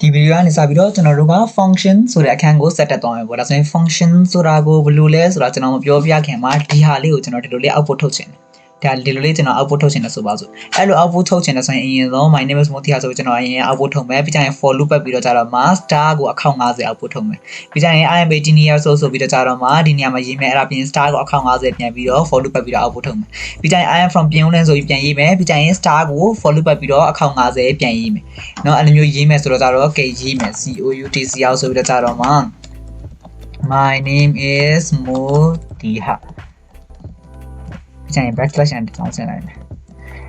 ဒီဗီဒီယိုကနေစပြီးတော့ကျွန်တော်တို့က function ဆိုတဲ့အခန်းကိုဆက်တက်သွားမယ်ပေါ့ဒါဆိုရင် function ဆိုတာကိုဘယ်လိုလဲဆိုတာကျွန်တော်မပြောပြခင်မှာဒီဟာလေးကိုကျွန်တော်ဒီလိုလေး output ထုတ်ချင်တယ်ဒါဒီလိုလေးကျွန်တော် output ထုတ်ချင်တယ်ဆိုပါစို့အဲ့လို output ထုတ်ချင်တယ်ဆိုရင်အရင်ဆုံး my name is Moti ဟာဆိုကျွန်တော်အရင် output ထုတ်မယ်ပြီးကြရင် for loop ပတ်ပြီးတော့ကြတော့မှာ star ကိုအခေါက်50 output ထုတ်မယ်ပြီးကြရင် I am 18 years old ဆိုပြီးတော့ကြတော့မှာဒီနေရာမှာရေးမယ်အဲ့ဒါပြင် star ကိုအခေါက်50ပြန်ပြီးတော့ for loop ပတ်ပြီးတော့ output ထုတ်မယ်ပြီးကြရင် I am from ပြင်ဦးလန်းဆိုပြီးပြန်ရေးမယ်ပြီးကြရင် star ကို for loop ပတ်ပြီးတော့အခေါက်50ပြန်ရေးမယ်เนาะအဲ့လိုမျိုးရေးမယ်ဆိုတော့ကြတော့ okay ရေးမယ် COUT ဆိုပြီးတော့ကြတော့မှာ my name is Moti ဟာပြီးကြရင် backslash and တောင်းဆင်းလိုက်မယ်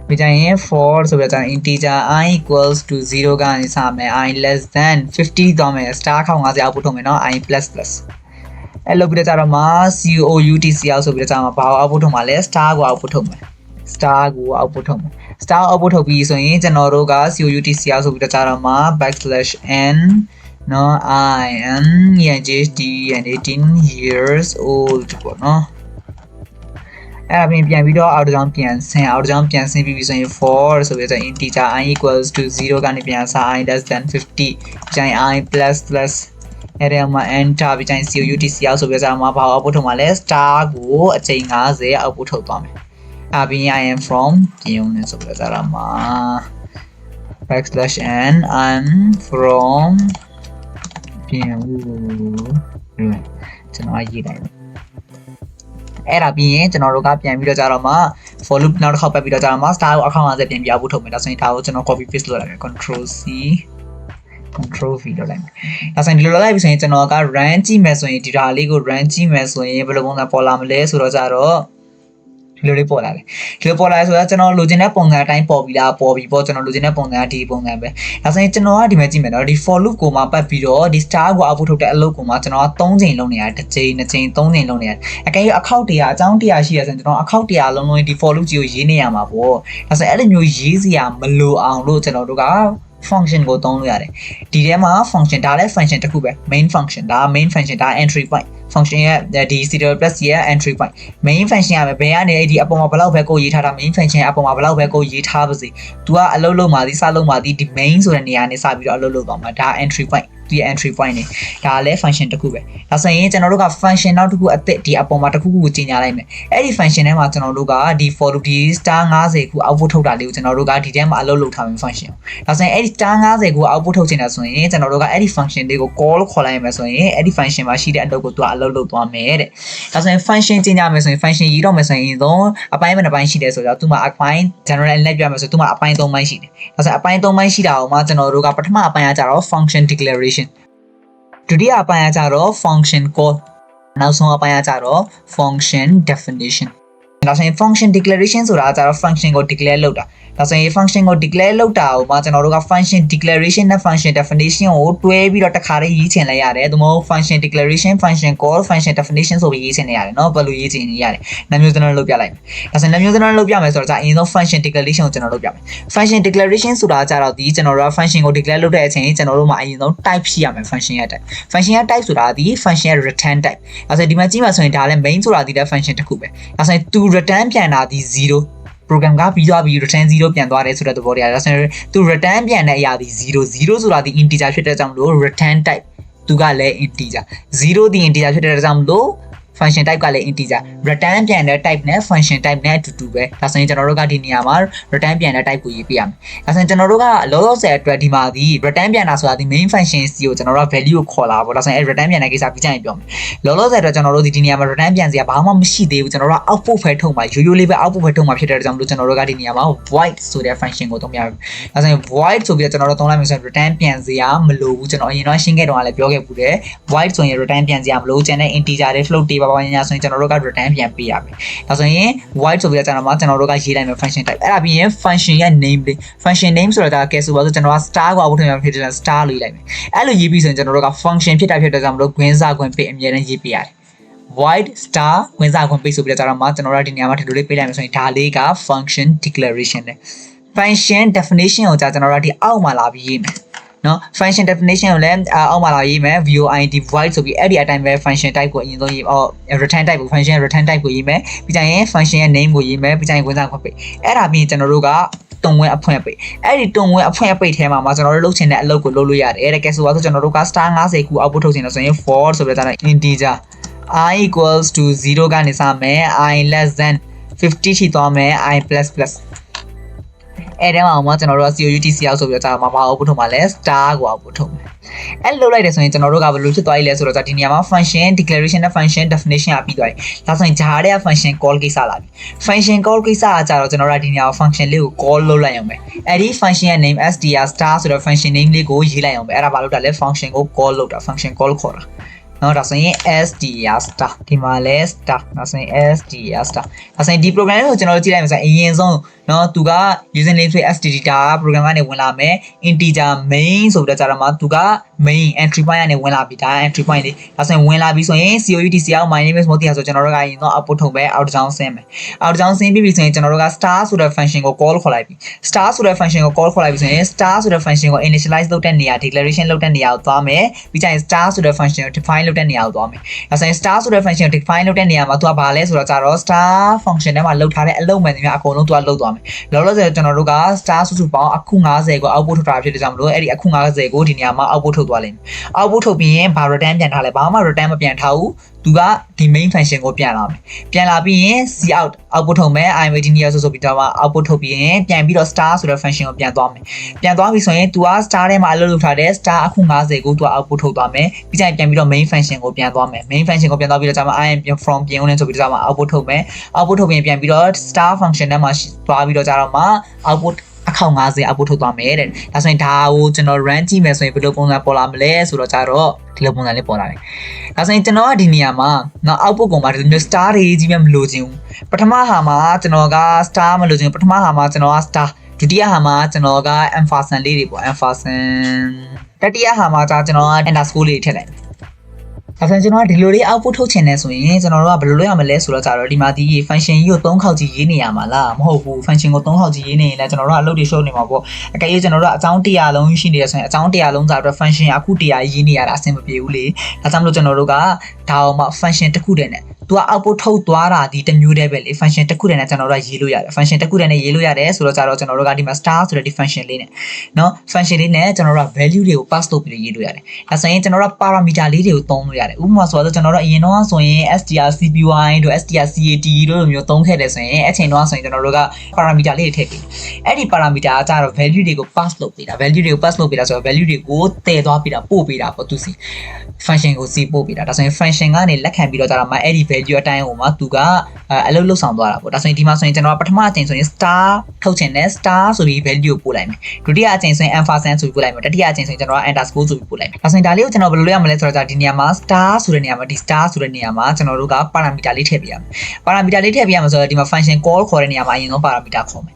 ပြီးကြရင် for ဆိုပြီးတော့ integer I equals to 0ကနေစမယ် I less than 50သွားမယ် star 50 output ထုတ်မယ်เนาะ I plus plus အဲ့လိုပြီးတော့ကြတော့မှာ COUT ဆိုပြီးတော့ကြမှာဘာကို output ထုတ်မှာလဲ star ကို output ထုတ်မယ် star ကို output ထုတ်မယ် star output ထုတ်ပြီးဆိုရင်ကျွန်တော်တို့က COUT ဆိုပြီးတော့ကြတော့မှာ backslash n နော် I am aged 18 years old ပေါ့နော်အဲ့ဒါပြန်ပြီးတော့အောက်တစ်ကြောင်းပြန်ဆင်းပြီးဆိုရင် for ဆိုပြီးတော့ integer I equals to 0ကနေပြန်စ I less than 50ကျန် I plus plus အဲ့ဒါမှာ enter ပြီးကျရင် COUT ဆိုပြီးတော့မှာဘာ output ထုတ်မှာလဲ star ကိုအချိန်50 output ထုတ်သွားမယ်အဲ့ပြီး I am from ပြင်ဦးနဲ့ဆိုပြီးတော့မှာ backslash n I'm from ပြင်ဦးကျွန်တော်ရေးလိုက်အဲ့ဒါပြီးရင်ကျွန်တော်တို့ကပြန်ပြီးတော့ကြတော့မှ for loop နောက်တစ်ခေါက်ပတ်ပြီးတော့ကြတော့မှ star ကိုအခေါက်50ပြန်ပြဖို့ထုတ်မယ်ဒါဆိုရင်ဒါကိုကျွန်တော် copy paste လုပ်လိုက်မယ် control c control v လုပ်လိုက်မယ်ဒါဆိုရင်ဒီလိုလုပ်လိုက်ပြီဆိုရင်ကျွန်တော်က run ကြည့်မယ်ဆိုရင်ဒီဓာတ်လေးကို run ကြည့်မယ်ဆိုရင်ဘယ်လိုပုံစံပေါ်လာမလဲဆိုတော့ကြတော့ဒီလိုလေးပေါ်လာတယ်ဒီလိုပေါ်လာဆိုတော့ကျွန်တော်လိုချင်တဲ့ပုံစံအတိုင်းပေါ်ပြီလားပေါ်ပြီပေါ့ကျွန်တော်လိုချင်တဲ့ပုံစံကဒီပုံစံပဲဒါဆိုရင်ကျွန်တော်ကဒီမှာကြည့်မယ်နော်ဒီ for loop ကိုမှပတ်ပြီးတော့ဒီ star ကို output ထုတ်တဲ့အလုပ်ကိုမှကျွန်တော်က3ချိန်လုပ်နေရတယ်တစ်ချိန်နှစ်ချိန်3ချိန်လုပ်နေရတယ်အကယ်၍အခေါက်100အကြောင်း100ရှိရဆိုရင်ကျွန်တော်အခေါက်100လုံးလုံးဒီ for loop ကြီးကိုရေးနေရမှာပေါ့ဒါဆိုရင်အဲ့လိုမျိုးရေးစရာမလိုအောင်လို့ကျွန်တော်တို့ကfunction ကိုသုံးလို့ရတယ်ဒီထဲမှာ function ဒါလည်း function တစ်ခုပဲ main function ဒါ main function ဒါ entry point function ရဲ့ဒီ serial plus ရဲ့ entry point main function ရမယ်ဘယ်ကနေဒီအပေါ်မှာဘယ်လောက်ပဲကိုရေးထားတာ main function အပေါ်မှာဘယ်လောက်ပဲကိုရေးထားပါစေ तू ကအလုပ်လုပ်မှာဒီစလုပ်မှာဒီ main ဆိုတဲ့နေရာနဲ့စပြီးတော့အလုပ်လုပ်သွားမှာဒါ entry point ဒီ entry point နေဒါလည်း function တစ်ခုပဲဒါဆိုရင်ကျွန်တော်တို့က function နောက်တစ်ခုအသစ်ဒီအပေါ်မှာတစ်ခုခုကိုကြီးညာလိုက်မယ်အဲ့ဒီ function ထဲမှာကျွန်တော်တို့ကဒီ for loop ဒီ star 50ခု output ထုတ်တာလေးကိုကျွန်တော်တို့ကဒီထဲမှာအလုပ်လုပ်ထားမယ် function ဒါဆိုရင်အဲ့ဒီ star 50ခု output ထုတ်ချင်တာဆိုရင်ကျွန်တော်တို့ကအဲ့ဒီ function လေးကို call ခေါ်လိုက်မယ်ဆိုရင်အဲ့ဒီ function မှာရှိတဲ့အလုပ်ကိုသူကအလုပ်လုပ်သွားမယ်တဲ့ဒါဆိုရင် function ကြီးညာမယ်ဆိုရင် function ရေးတော့မယ်ဆိုရင်တော့အပိုင်းတစ်ပိုင်းရှိတယ်ဆိုတော့သူ့မှာအပိုင်း general နဲ့ပြမယ်ဆိုသူ့မှာအပိုင်း3ပိုင်းရှိတယ်ဒါဆိုရင်အပိုင်း3ပိုင်းရှိတာကိုမှကျွန်တော်တို့ကပထမအပိုင်းကကြတော့ function declarationဒုတိယအပိုင်းကကြတော့ function call နောက်ဆုံးအပိုင်းကကြတော့ function definition ဒါဆိုရင် function declaration ဆိုတာကကြတော့ function ကို declare လုပ်တာဒါဆိုရင် function ကို declare လုပ်တာကိုမှကျွန်တော်တို့က function declaration နဲ့ function definition ကိုတွဲပြီးတော့တစ်ခါတည်းရေးချင်လိုက်ရတယ်ဒါမှမဟုတ် function declaration function call function definition ဆိုပြီးရေးချင်နေရတယ်เนาะဘယ်လိုရေးချင်နေရတယ်နာမည်ကျွန်တော်လုပ်ပြလိုက်မယ်ဒါဆိုရင်နာမည်ကျွန်တော်လုပ်ပြမယ်ဆိုတော့အရင်ဆုံး function declaration ကိုကျွန်တော်လုပ်ပြမယ် function declaration ဆိုတာကြတော့ဒီကျွန်တော်တို့က function ကို declare လုပ်တဲ့အချိန်ကျွန်တော်တို့မှာအရင်ဆုံး type ရှိရမယ် function ရဲ့ type function ရဲ့ type ဆိုတာဒီ function ရဲ့ return type ဒါဆိုရင်ဒီမှာကြည့်မှဆိုရင်ဒါလည်း main ဆိုတာဒီတဲ့ function တစ်ခုပဲဒါဆိုရင် to return ပြန်တာဒီ0 program ကပြီးသွားပြီး return 0ပြန်သွားတယ်ဆိုတဲ့သဘောတရားဒါဆိုရင်သူ return ပြန်တဲ့အရာဒီ0ဆိုတာဒီ integer ဖြစ်တဲ့ကြောင့်မလို့ return type သူကလည်း integer 0ဒီ integer ဖြစ်တဲ့ကြောင့်မလို့ function type ကလည်း integer return ပြန်တဲ့ type နဲ့ function type နဲ့အတူတူပဲဒါဆိုရင်ကျွန်တော်တို့ကဒီနေရာမှာ return ပြန်တဲ့ type ကိုရေးပြရမယ်ဒါဆိုရင်ကျွန်တော်တို့ကလောလောဆယ်အတွက်ဒီမှာဒီ return ပြန်တာဆိုတာဒီ main function စီကိုကျွန်တော်တို့က value ကိုခေါ်လာပါတော့ဒါဆိုရင် return ပြန်တဲ့ကိစ္စပြီးကြရင်ပြောမယ်လောလောဆယ်အတွက်ကျွန်တော်တို့ဒီနေရာမှာ return ပြန်စရာဘာမှမရှိသေးဘူးကျွန်တော်တို့က output ပဲထုတ်မှာရိုးရိုးလေးပဲ output ပဲထုတ်မှာဖြစ်တဲ့ကြောင့်မလို့ကျွန်တော်တို့ကဒီနေရာမှာ void ဆိုတဲ့ function ကိုသုံးပြရမယ်ဒါဆိုရင် void ဆိုပြီးတော့ကျွန်တော်တို့သုံးလိုက်မယ်ဆိုရင် return ပြန်စရာမလိုဘူးကျွန်တော်အရင်တော့ရှင်းခဲ့တော့လည်းပြောခဲ့ပူတယ် void ဆိုရင် return ပြန်စရာမလိုကျန်တဲ့ integer တွေ float တွေပါပါညာဆိုရင်ကျွန်တော်တို့က return ပြန်ပေးရမယ်ဒါဆိုရင် void ဆိုပြီးတော့ကျွန်တော်တို့ကရေးလိုက်မယ် function type အဲ့ဒါပြီးရင် function ရဲ့ name လေး function name ဆိုတာကဲဆိုပါဆိုကျွန်တော်က star ကို output ပြန်ဖြစ်တဲ့ star လို့ရေးလိုက်မယ်အဲ့လိုရေးပြီးဆိုရင်ကျွန်တော်တို့က function ဖြစ်တာဖြစ်တဲ့ကြောင့်မလို့ခွင်းစားခွင့်ပေးအမြဲတမ်းရေးပေးရတယ် void star ခွင်းစားခွင့်ပေးဆိုပြီးတော့ကျွန်တော်တို့ဒီနေရာမှာဒီလိုလေးပေးလိုက်မယ်ဆိုရင်ဒါလေးက function declaration နဲ့ function definition ကိုကျွန်တော်တို့ဒီအောက်မှာလာပြီးရေးမယ်နော် function definition ကိုလည်းအောက်မှာလာရေးမယ် void void ဆိုပြီးအဲ့ဒီအတိုင်းပဲ function type ကိုအရင်ဆုံးရေးreturn type ကို function return type ကိုရေးမယ်ပြီးကြရင် function ရဲ့ name ကိုရေးမယ်ပြီးကြရင်ဝင်စားခွင့်ပေးအဲ့ဒါပြီးကျွန်တော်တို့က တုံဝဲအဖွင့်ပိတ်အဲ့ဒီတုံဝဲအဖွင့်ပိတ်ထဲမှာကျွန်တော်တို့လုပ်ချင်တဲ့အလုပ်ကိုလုပ်လို့ရတယ်တဲ့ကဲဆိုတော့ကျွန်တော်တို့က star 50ခု output ထုတ်ချင်တယ်ဆိုရင် for ဆိုပြီးတော့ integer I equals to 0ကနေစမယ် I less than 50 ထိသွားမယ် I plus plus အဲ့ဒါမှကျွန်တော်တို့က COUT ရောက်ဆိုပြီးတော့ဘာ output ထုတ်မှာလဲ star ကို output ထုတ်မယ်အဲ့လိုလိုက်တယ်ဆိုရင်ကျွန်တော်တို့ကဘယ်လိုဖြစ်သွားပြီလဲဆိုတော့ဒီနေရာမှာ function declaration နဲ့ function definition အပြီးသွားပြီဒါဆိုရင်ဂျားတဲ့ function call ကိစ္စလာပြီ function call ကိစ္စကကြတော့ကျွန်တော်တို့ဒီနေရာမှာ function လေးကို call လုပ်လိုက်အောင်ပဲအဲ့ဒီ function ရဲ့ name str star ဆိုတော့ function name လေးကိုရေးလိုက်အောင်ပဲအဲ့ဒါဘာလို့တာလဲ function ကို call လုပ်တာ function call ခေါ်တာနော်ဒါဆိုရင် str star ဒီမှာလဲ star ဒါဆိုရင် str star ဒါဆိုရင်ဒီ program ကိုကျွန်တော်တို့ကြည့်လိုက်မယ်ဆိုရင်အရင်ဆုံးနော်သူက username ဆို std ဒါ program ကနေဝင်လာမယ် integer main ဆိုတော့ကြာတော့မှသူက main entry point ကနေဝင်လာပြီဒါ entry point လေးဒါဆိုရင်ဝင်လာပြီဆိုရင် COUT my name is Moti ဆိုကျွန်တော်တို့ကရင်တော့ output ထုတ်ပဲ out ကြောင်းဆင်းမယ် out ကြောင်းဆင်းပြီးပြီဆိုရင်ကျွန်တော်တို့က star ဆိုတဲ့ function ကို call ခေါ်လိုက်ပြီ star ဆိုတဲ့ function ကို call ခေါ်လိုက်ပြီဆိုရင် star ဆိုတဲ့ function ကို initialize လုပ်တဲ့နေရာ declaration လုပ်တဲ့နေရာကိုသွားမယ်ပြီးကြရင် star ဆိုတဲ့ function ကို define လုပ်တဲ့နေရာကိုသွားမယ်ဒါဆိုရင် star ဆိုတဲ့ function ကို define လုပ်တဲ့နေရာမှာသူကဘာလဲဆိုတော့ကြတော့ star function ထဲမှာလုပ်ထားတဲ့အလုပ်မှန်တွေများအကုန်လုံးသူကလုပ်သွားမယ်လောလောဆယ်ကျွန်တော်တို့က star စုစုပေါင်းအခု90ကို output ထုတ်တာဖြစ်တဲ့ကြောင့်မလို့အဲ့ဒီအခု90ကိုဒီနေရာမှာ output ထုတ်သွားလိမ့်မယ် output ထုတ်ပြီးရင်ဘာ return ပြန်ထားလဲဘာမှ return မပြန်ထားဘူးသူကဒီ main function ကိုပြန်လာမယ်ပြန်လာပြီးရင် cout output ထုတ်မယ် I'm waiting here ဆိုပြီးတော့ output ထုတ်ပြီးရင်ပြန်ပြီးတော့ star ဆိုတဲ့ function ကိုပြန်သွားမယ်ပြန်သွားပြီဆိုရင် तू က star ထဲမှာအလုပ်လုပ်ထားတဲ့ star အခု90ကို तू output ထုတ်သွားမယ်ပြီးကြရင်ပြန်ပြီးတော့ main function ကိုပြန်သွားမယ် main function ကိုပြန်သွားပြီးတော့I am from ပြင်ဦးလင်းဆိုပြီးတော့ output ထုတ်မယ် output ထုတ်ပြီးပြန်ပြီးတော့ star function ထဲမှာသွားပြီးတော့ကြတော့မှ output အခေါက်90 output ထုတ်သွားမယ်တဲ့ဒါဆိုရင်ဒါကိုကျွန်တော် run ကြည့်မယ်ဆိုရင်ဘယ်လိုပုံစံပေါ်လာမလဲဆိုတော့ကြတော့ဒီလိုပုံစံလေးပေါ်လာတယ်ဒါဆိုရင်ကျွန်တော်ကဒီနေရာမှာနော် output ကောင်မှာဒီလို star တွေကြီးပဲမလိုချင်ဘူးပထမဟာမှာကျွန်တော်က star မလိုချင်ဘူးပထမဟာမှာကျွန်တော်က star ဒုတိယဟာမှာကျွန်တော်က ampersand လေးတွေပေါ့ ampersand တတိယဟာမှာကျွန်တော်က underscore လေးထည့်လိုက်ဒါဆိုရင်ကျွန်တော်ကဒီလိုလေး output ထုတ်ချင်တယ်ဆိုရင်ကျွန်တော်တို့ကဘယ်လိုလုပ်ရမလဲဆိုတော့ကြတော့ဒီမှာဒီ function ကြီးကို3ခေါက်ကြီးရေးနေရမှာလားမဟုတ်ဘူး function ကို3ခေါက်ကြီးရေးနေရင်လည်းကျွန်တော်တို့ကအလုပ်တွေ show နေမှာပေါ့အကယ်၍ကျွန်တော်တို့ကအကြောင်း100လုံးရှိနေရဆိုရင်အကြောင်း100လုံးစာအတွက် function အခု100ရေးနေရတာအဆင်မပြေဘူးလေဒါကြောင့်မလို့ကျွန်တော်တို့ကဒါအောင်မှ function တစ်ခုတည်းနဲ့သူက output ထုတ်သွားတာဒီတစ်မျိုးတည်းပဲလေ function တစ်ခုတည်းနဲ့ကျွန်တော်တို့ကရေးလို့ရတယ် function တစ်ခုတည်းနဲ့ရေးလို့ရတယ်ဆိုတော့ကြတော့ကျွန်တော်တို့ကဒီမှာ star ဆိုတဲ့ဒီ function လေးနဲ့เนาะ function လေးနဲ့ကျွန်တော်တို့က value တွေကို pass လုပ်ပြီးရေးလို့ရတယ်ဒါဆိုရင်ကျွန်တော်တို့က parameter လေးတွေကိုသုံးလို့ရတယ်ဥပမာဆိုတော့ကျွန်တော်တို့အရင်တော့ဆိုရင် strcpy တို့ strcat တို့လိုမျိုးသုံးခဲ့တယ်ဆိုရင်အချိန်တော့ဆိုရင်ကျွန်တော်တို့က parameter လေးတွေထည့်ပြီးအဲ့ဒီ parameter ကကြတော့ value တွေကို pass လုပ်ပေးတာ value တွေကို pass လုပ်ပေးတာဆိုတော့ value တွေကိုတည်သွားပေးတာပို့ပေးတာပေါ့သူစီ function ကိုစီပို့ပေးတာဒါဆိုရင် function ကနေလက်ခံပြီးတော့ကြတော့မှအဲ့ဒီ value အတိုင်းဟိုမှာသူကအလုပ်လုပ်ဆောင်သွားတာပေါ့ဒါဆိုရင်ဒီမှာဆိုရင်ကျွန်တော်ကပထမအချိန်ဆိုရင် star ထုတ်ချင်တယ် star ဆိုပြီး value ကိုပို့လိုက်မယ်ဒုတိယအချိန်ဆိုရင် ampersand ဆိုပြီးပို့လိုက်မယ်တတိယအချိန်ဆိုရင်ကျွန်တော်က underscore ဆိုပြီးပို့လိုက်မယ်ဒါဆိုရင်ဒါလေးကိုကျွန်တော်ဘယ်လိုလုပ်ရမလဲဆိုတော့ဒီနေရာမှာ star ဆိုတဲ့နေရာမှာဒီ star ဆိုတဲ့နေရာမှာကျွန်တော်တို့က parameter လေးထည့်ပေးရမယ် parameter လေးထည့်ပေးရမှာဆိုတော့ဒီမှာ function call ခေါ်တဲ့နေရာမှာအရင်ဆုံး parameter ခေါ်မယ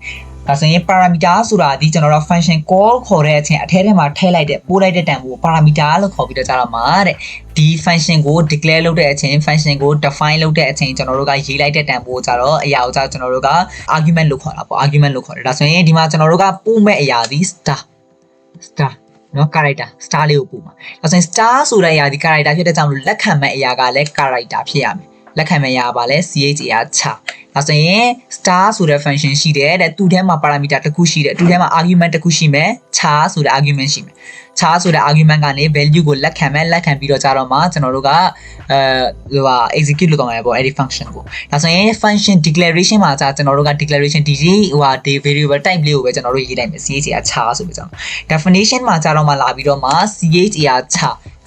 ်ဒါဆိုရင် parameter ဆိုတာဒီကျွန်တော်တို့ function call ခေါ်တဲ့အချိန်အထဲထဲမှာထည့်လိုက်တဲ့ပို့လိုက်တဲ့တန်ဖိုး parameter လို့ခေါ်ပြီးတော့ကြတော့မှာတဲ့ဒီ function ကို declare လုပ်တဲ့အချိန် function ကို define လုပ်တဲ့အချိန်ကျွန်တော်တို့ကရေးလိုက်တဲ့တန်ဖိုးကြတော့အရာကိုကျွန်တော်တို့က argument လို့ခေါ်တာပေါ့ argument လို့ခေါ်တယ်ဒါဆိုရင်ဒီမှာကျွန်တော်တို့ကပို့မဲ့အရာဒီ star နော် character star လေးကိုပို့မှာဒါဆိုရင် star ဆိုတဲ့အရာဒီ character ဖြစ်တဲ့ကြောင့်လက်ခံမဲ့အရာကလည်း character ဖြစ်ရမယ်လက်ခံမဲ့အရာပါလဲ char ချဒါဆိုရင် star ဆိုတဲ့ function ရှိတယ်တဲ့သူ့ထဲမှာ parameter တစ်ခုရှိတယ်သူ့ထဲမှာ argument တစ်ခုရှိမယ် char ဆိုတဲ့ argument ရှိမယ် char ဆိုတဲ့ argument ကနေ value ကိုလက်ခံမယ်လက်ခံပြီးတော့ကြတော့မှကျွန်တော်တို့ကexecute လုပ်သွားမှာပေါ့အဲ့ဒီ function ကိုဒါဆိုရင် function declaration မှာကျွန်တော်တို့က declaration ဒီ variable type လေးကိုပဲကျွန်တော်တို့ရေးလိုက်မယ် char ဆိုပြီးကျွန်တော် definition မှာကြတော့မှလာပြီးတော့မှ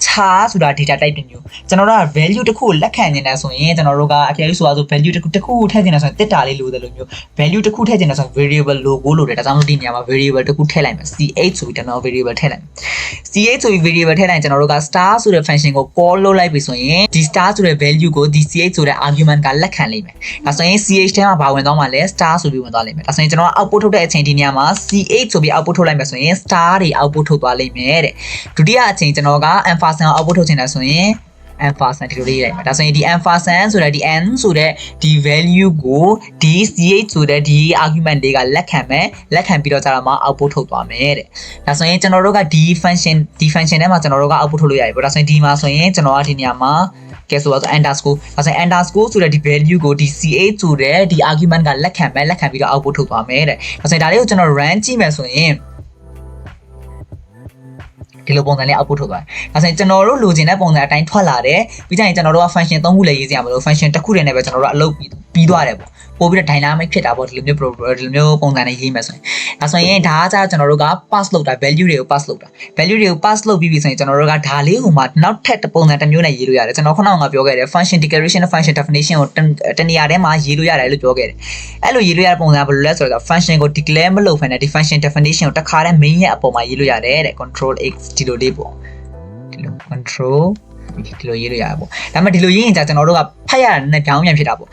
char ဆိုတာ data type တစ်မျိုးကျွန်တော်တို့က value တစ်ခုကိုလက်ခံနေတာဆိုရင်ကျွန်တော်တို့ကအကယ်၍ဆိုပါဆို value တစ်ခုကိုထည့်နေတာဆိုရင်တစ်တာလေးလိုတယ်လို့မျိုး value တစ်ခုထည့်နေတာဆိုရင် variable logo လိုတယ်ဒါကြောင့်မို့ဒီနေရာမှာ variable တစ်ခုထည့်လိုက်မယ် ch ဆိုပြီးကျွန်တော် variable ထည့်လိုက်မယ် ch ဆိုပြီး variable ထည့်လိုက်ရင်ကျွန်တော်တို့က star ဆိုတဲ့ function ကို call လုပ်လိုက်ပြီဆိုရင်ဒီ star ဆိုတဲ့ value ကိုဒီ ch ဆိုတဲ့ argument ကလက်ခံလိမ့်မယ်ဒါဆိုရင် ch ထဲမှာဘာဝင်သွားမှာလဲ star ဆိုပြီးဝင်သွားလိမ့်မယ်ဒါဆိုရင်ကျွန်တော်က output ထုတ်တဲ့အချိန်ဒီနေရာမှာ ch ဆိုပြီး output ထုတ်လိုက်မယ်ဆိုရင် star တွေ output ထုတ်သွားလိမ့်မယ်တဲ့ဒုတိယအချိန်ကျွန်တော်က ampersand output ထုတ်ချင်တာဆိုရင် ampersand ဒီလိုလေးရေးလိုက်မှာဒါဆိုရင်ဒီ ampersand ဆိုတဲ့ဒီ n ဆိုတဲ့ဒီ value ကိုဒီ ch ဆိုတဲ့ဒီ argument တွေကလက်ခံမယ်လက်ခံပြီးတော့ကြတော့မှ output ထုတ်သွားမယ်တဲ့ဒါဆိုရင်ကျွန်တော်တို့ကဒီ function ထဲမှာကျွန်တော်တို့က output ထုတ်လို့ရတယ်ပေါ့ဒါဆိုရင်ဒီမှာဆိုရင်ကျွန်တော်ကဒီနေရာမှာ ကဲဆိုတော့ underscore ဒါဆိုရင် underscore ဆိုတဲ့ဒီ value ကိုဒီ ch ဆိုတဲ့ဒီ argument ကလက်ခံပြီးတော့ output ထုတ်သွားမယ်တဲ့ဒါဆိုရင်ဒါလေးကိုကျွန်တော် run ကြည့်မယ်ဆိုရင်ဒီလိုပုံစံလေး output ထုတ်သွားတယ်။ဒါဆိုရင်ကျွန်တော်တို့လိုချင်တဲ့ပုံစံအတိုင်းထွက်လာတယ်။ပြီးကြရင်ကျွန်တော်တို့က function 3ခုလည်းရေးစရာမလို function တစ်ခုတည်းနဲ့ပဲကျွန်တော်တို့အလုပ်ပြီးသွားတယ်ပေါ့။ပို့ပြီးတော့ dynamic ဖြစ်တာပေါ့ဒီလိုမျိုးပုံစံနဲ့ရေးမယ်ဆိုရင်ဒါဆိုရင်ဒါကကြာကျွန်တော်တို့က pass လုပ်တာ value တွေကို pass လုပ်တာ value တွေကို pass လုပ်ပြီးပြီဆိုရင်ကျွန်တော်တို့ကဒါလေးကိုမှနောက်ထပ်ပုံစံတစ်မျိုးနဲ့ရေးလို့ရတယ်ကျွန်တော်ခုနကပြောခဲ့တယ် function declaration function definition ကိုတနေရာထဲမှာရေးလို့ရတယ်လို့ပြောခဲ့တယ်။အဲ့လိုရေးလို့ရတဲ့ပုံစံကဘယ်လိုလဲဆိုတော့ function ကို declare မလုပ်ဘဲနဲ့ဒီ function definition ကိုတစ်ခါတည်း main ရဲ့အပေါ်မှာရေးလို့ရတယ်တဲ့ control x ဒီလိုလေးပေါ့ဒီလို control ဒီလိုရေးလို့ရပါပေါ့ဒါပေမဲ့ဒီလိုရေးရင်ကြာကျွန်တော်တို့ကဖတ်ရတာနဲ့ကြောင်းပြန်ဖြစ်တာပေါ့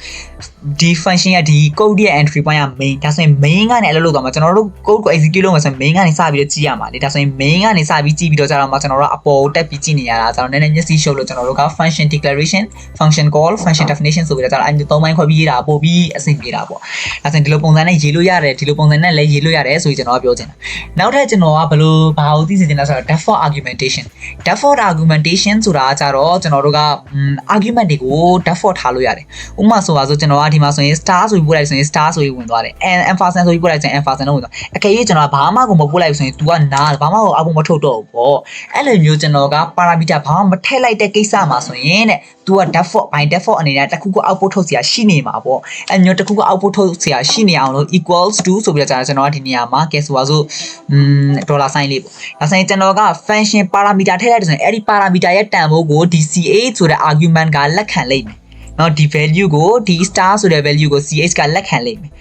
ဒီ function ကဒီ code ရဲ့ entry point က main ဒါဆိုရင် main ကနေအလုပ်လုပ်သွားမှာကျွန်တော်တို့ code ကို execute လုပ်မယ်ဆိုရင် main ကနေစပြီးတော့ကြည့်ရမှာလေဒါဆိုရင် main ကနေစပြီးကြည့်ပြီးတော့ကြာတော့မှကျွန်တော်တို့အပေါ်ကိုတက်ပြီးကြည့်နေရတာကျွန်တော်နည်းနည်းမျက်စိရှုပ်လို့ကျွန်တော်တို့က function declaration function call function definition ဆိုပြီးတော့ကြာအဲ့ဒီ၃ပိုင်းခွဲပြီးရေးတာပို့ပြီးအဆင်ပြေတာပေါ့ဒါဆိုရင်ဒီလိုပုံစံနဲ့ရေးလို့ရတယ်ဒီလိုပုံစံနဲ့လည်းရေးလို့ရတယ်ဆိုပြီးကျွန်တော်ကပြောချင်တာနောက်ထပ်ကျွန်တော်ကဘာကိုသိစေချင်လဲဆိုတော့ default argumentation ဆိုတာကကြာတော့ကျွန်တော်တို့က argument တွေကို default ထားလို့ရတယ်ဥပမာဆိုပါဆိုကျွန်တော်ကဒီမှာဆိုရင် star ဆိုပြီးပို့လိုက်ဆိုရင် star ဆိုပြီးဝင်သွားတယ် ampersand ဆိုပြီးပို့လိုက်ဆိုရင် ampersand တော့ဝင်သွားအကယ်၍ကျွန်တော်ကဘာမှကိုမပို့လိုက်ဆိုရင် तू ကနားဘာမှကိုအပုံမထုတ်တော့ဘူးပေါ့အဲ့လိုမျိုးကျွန်တော်က parameter ဘာမှမထည့်လိုက်တဲ့ကိစ္စမှာဆိုရင်တဲ့ तू က default by default အနေနဲ့တစ်ခုခု output ထုတ်เสียရှိနေမှာပေါ့အဲ့မျိုးတစ်ခုခု output ထုတ်เสียရှိနေအောင်လို့ equals to ဆိုပြီးတော့ကျွန်တော်ကဒီနေရာမှာကဲဆိုပါစို့ဒေါ်လာ sign လေးပေါ့ဒါဆိုရင်ကျွန်တော်က function parameter ထည့်လိုက်တယ်ဆိုရင်အဲ့ဒီ parameter ရဲ့တန်ဖိုးကိုဒီ ch ဆိုတဲ့ argument ကလက်ခံလိမ့်မယ်နော်ဒီ value ကိုဒီ star ဆိုတဲ့ value ကို ch ကလက်ခံလိမ့်မယ်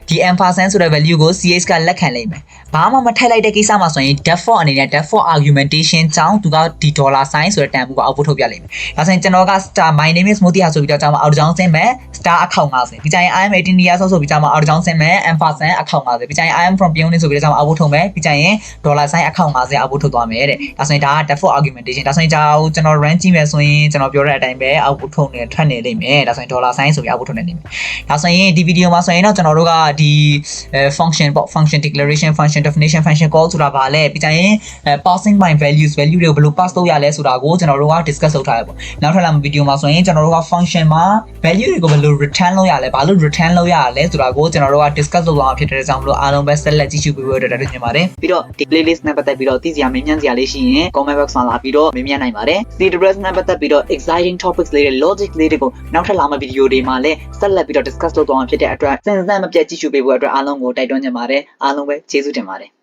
ဒီ ampersand ဆိုတဲ့ value ကို ch ကလက်ခံလိမ့်မယ်ဘာမှမထည့်လိုက်တဲ့ကိစ္စမှာဆိုရင် default အနေနဲ့ default argumentation ကြောင့်သူကဒီ dollar sign ဆိုတဲ့တန်ဖိုးကို output ထုတ်ပြလိမ့်မယ်ဒါဆိုရင်ကျွန်တော်က star my name is Motia ဆိုပြီးတော့ကျွန်တော်အောက်ကြောင်းဆင်းမယ် star အခေါက်50ပြီးကြရင် I am 18 years old ဆိုပြီးကျွန်တော်အောက်ကြောင်းဆင်းမယ် ampersand အခေါက်50ပြီးကြရင် I am from Pyongyang ဆိုပြီးတော့ကျွန်တော် output ထုတ်မယ်ပြီးကြရင် dollar sign အခေါက်50 output ထုတ်သွားမယ်တဲ့ဒါဆိုရင်ဒါက default argumentation ဒါဆိုရင်ကျွန်တော် run ကြည့်မယ်ဆိုရင်ကျွန်တော်ပြောတဲ့အတိုင်းပဲ output ထုတ်နေထွက်နေလိမ့်မယ်ဒါဆိုရင် dollar sign ဆိုပြီး output ထုတ်နေလိမ့်မယ်ဒါဆိုရင်ဒီဗီဒီယိုမှာဆိုရင်တော့ကျွန်တော်တို့ကဒီ function ပေါ့ function declaration function definition function call ဆိုတာဗာလဲပြီးကြရင် passing by values value တွေကိုဘယ်လို pass လုပ်ရလဲဆိုတာကိုကျွန်တော်တို့က discuss လုပ်ထားရပေါ့နောက်ထပ်လာမယ့်ဗီဒီယိုမှာဆိုရင်ကျွန်တော်တို့က function မှာ value တွေကိုဘယ်လို return လုပ်ရလဲဘာလို့ return လုပ်ရလဲဆိုတာကိုကျွန်တော်တို့က discuss လုပ်သွားမှာဖြစ်တဲ့ကြောင့်မလို့အားလုံးပဲဆက်လက်ကြည့်ရှုပေးဖို့အတွက်တင်ပြပါတယ်ပြီးတော့ဒီ playlist နဲ့ပတ်သက်ပြီးတော့သိစရာမေးမြန်းစရာလေးရှိရင် comment box မှာလာပြီးတော့မေးမြန်းနိုင်ပါတယ် CWS နဲ့ပတ်သက်ပြီးတော့ exciting topics လေးတွေ logic လေးတွေကိုနောက်ထပ်လာမယ့်ဗီဒီယိုတွေမှာလည်းဆက်လက်ပြီးတော့ discuss လုပ်သွားမှာဖြစ်တဲ့အတွက်စင်စမ်းမပြတ်ကြည့်ရှုပေးဖို့အတွက်အားလုံးကိုတိုက်တွန်းချင်ပါတယ်အားလုံးပဲကျေးဇူးတင်ပါတယ်